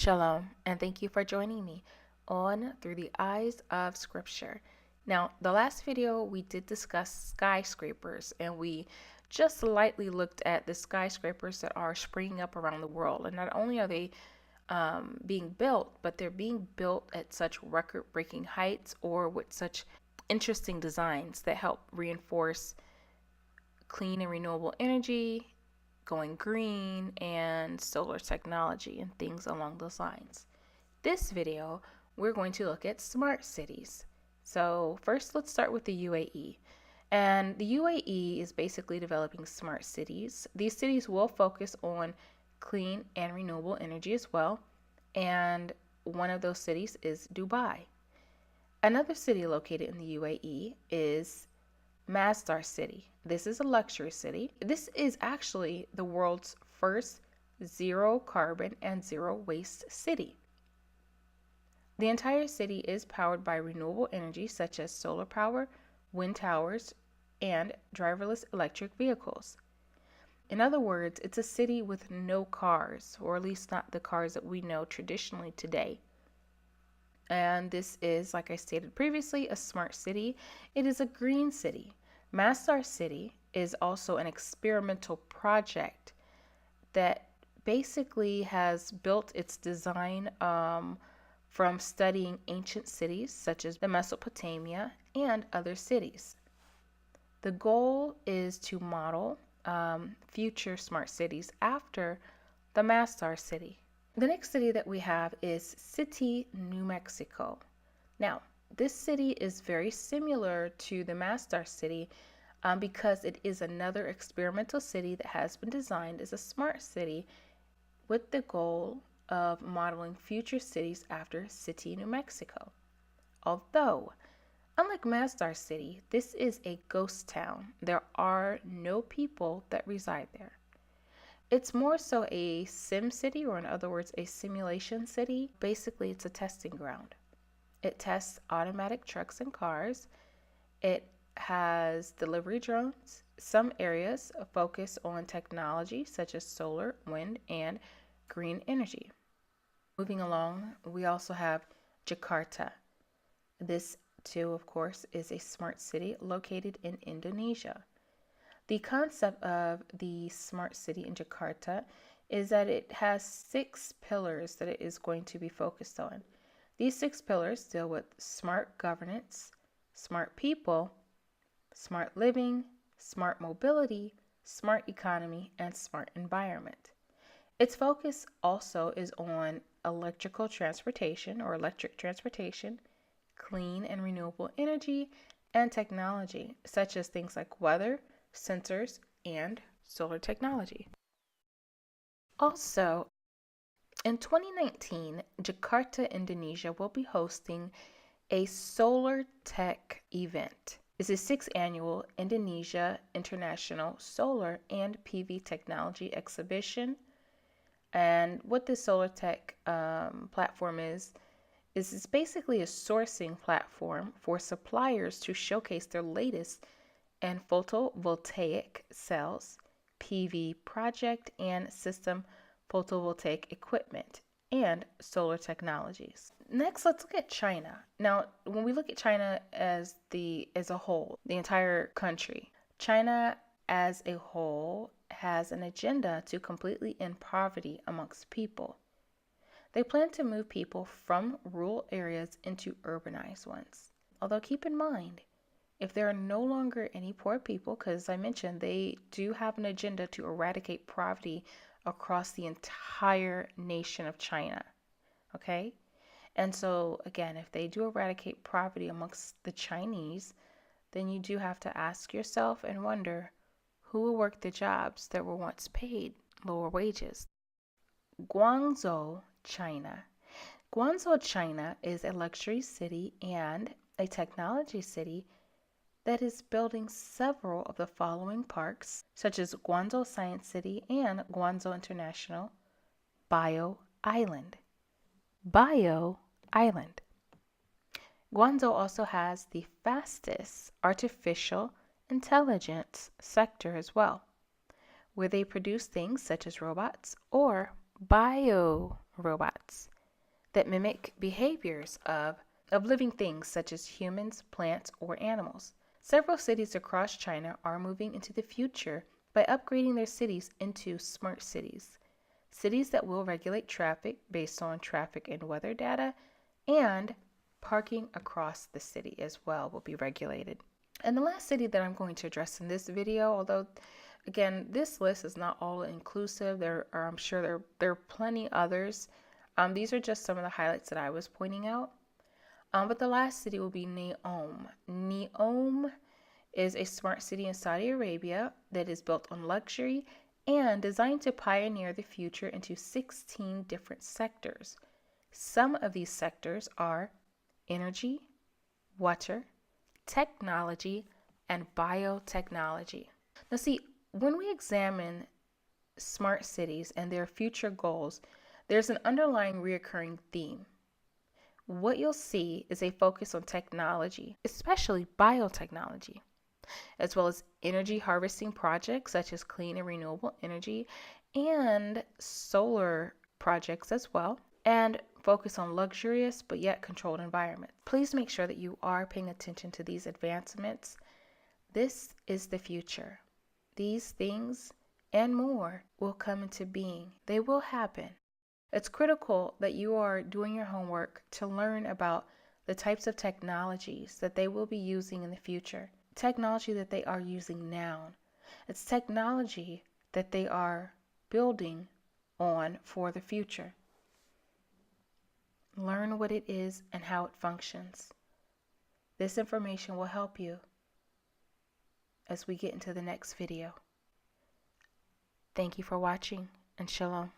Shalom, and thank you for joining me on Through the Eyes of Scripture. Now, the last video we did discuss skyscrapers, and we just lightly looked at the skyscrapers that are springing up around the world. And not only are they being built, but they're being built at such record-breaking heights or with such interesting designs that help reinforce clean and renewable energy, going green, and solar technology and things along those lines. This video, we're going to look at smart cities. So first, let's start with the UAE. And the UAE is basically developing smart cities. These cities will focus on clean and renewable energy as well. And one of those cities is Dubai. Another city located in the UAE is Masdar City. This is a luxury city. This is actually the world's first zero carbon and zero waste city. The entire city is powered by renewable energy such as solar power, wind towers, and driverless electric vehicles. In other words, it's a city with no cars, or at least not the cars that we know traditionally today. And this is, like I stated previously, a smart city. It is a green city. Masdar City is also an experimental project that basically has built its design from studying ancient cities such as the Mesopotamia and other cities. The goal is to model future smart cities after the Masdar City. The next city that we have is City, New Mexico. Now, this city is very similar to the Masdar City because it is another experimental city that has been designed as a smart city with the goal of modeling future cities after City, New Mexico. Although, unlike Masdar City, this is a ghost town. There are no people that reside there. It's more so a sim city, or in other words, a simulation city. Basically, it's a testing ground. It tests automatic trucks and cars. It has delivery drones. Some areas focus on technology such as solar, wind, and green energy. Moving along, we also have Jakarta. This too, of course, is a smart city located in Indonesia. The concept of the smart city in Jakarta is that it has 6 pillars that it is going to be focused on. These 6 pillars deal with smart governance, smart people, smart living, smart mobility, smart economy, and smart environment. Its focus also is on electrical transportation or electric transportation, clean and renewable energy, and technology, such as things like weather, sensors, and solar technology. Also, in 2019, Jakarta, Indonesia will be hosting a solar tech event. It's the 6th annual Indonesia International Solar and PV Technology Exhibition. And what this solar tech platform is it's basically a sourcing platform for suppliers to showcase their latest and photovoltaic cells, PV project and system photovoltaic equipment, and solar technologies. Next, let's look at China. Now, when we look at China as a whole, the entire country, China as a whole has an agenda to completely end poverty amongst people. They plan to move people from rural areas into urbanized ones. Although keep in mind, if there are no longer any poor people, because as I mentioned, they do have an agenda to eradicate poverty across the entire nation of China. Okay? And so, again, if they do eradicate poverty amongst the Chinese, then you do have to ask yourself and wonder who will work the jobs that were once paid lower wages. Guangzhou, China. Guangzhou, China is a luxury city and a technology city that is building several of the following parks, such as Guangzhou Science City and Guangzhou International Bio Island. Bio Island. Guangzhou also has the fastest artificial intelligence sector as well, where they produce things such as robots or bio robots. that mimic behaviors of living things such as humans, plants, or animals. Several cities across China are moving into the future by upgrading their cities into smart cities. Cities that will regulate traffic based on traffic and weather data, and parking across the city as well will be regulated. And the last city that I'm going to address in this video, although again, this list is not all inclusive, I'm sure there are plenty others. These are just some of the highlights that I was pointing out. But the last city will be Neom. Neom is a smart city in Saudi Arabia that is built on luxury and designed to pioneer the future into 16 different sectors. Some of these sectors are energy, water, technology, and biotechnology. Now see, when we examine smart cities and their future goals, there's an underlying reoccurring theme. What you'll see is a focus on technology, especially biotechnology, as well as energy harvesting projects such as clean and renewable energy and solar projects as well, and focus on luxurious but yet controlled environments. Please make sure that you are paying attention to these advancements. This is the future. These things and more will come into being. They will happen. It's critical that you are doing your homework to learn about the types of technologies that they will be using in the future. Technology that they are using now. It's technology that they are building on for the future. Learn what it is and how it functions. This information will help you as we get into the next video. Thank you for watching, and shalom.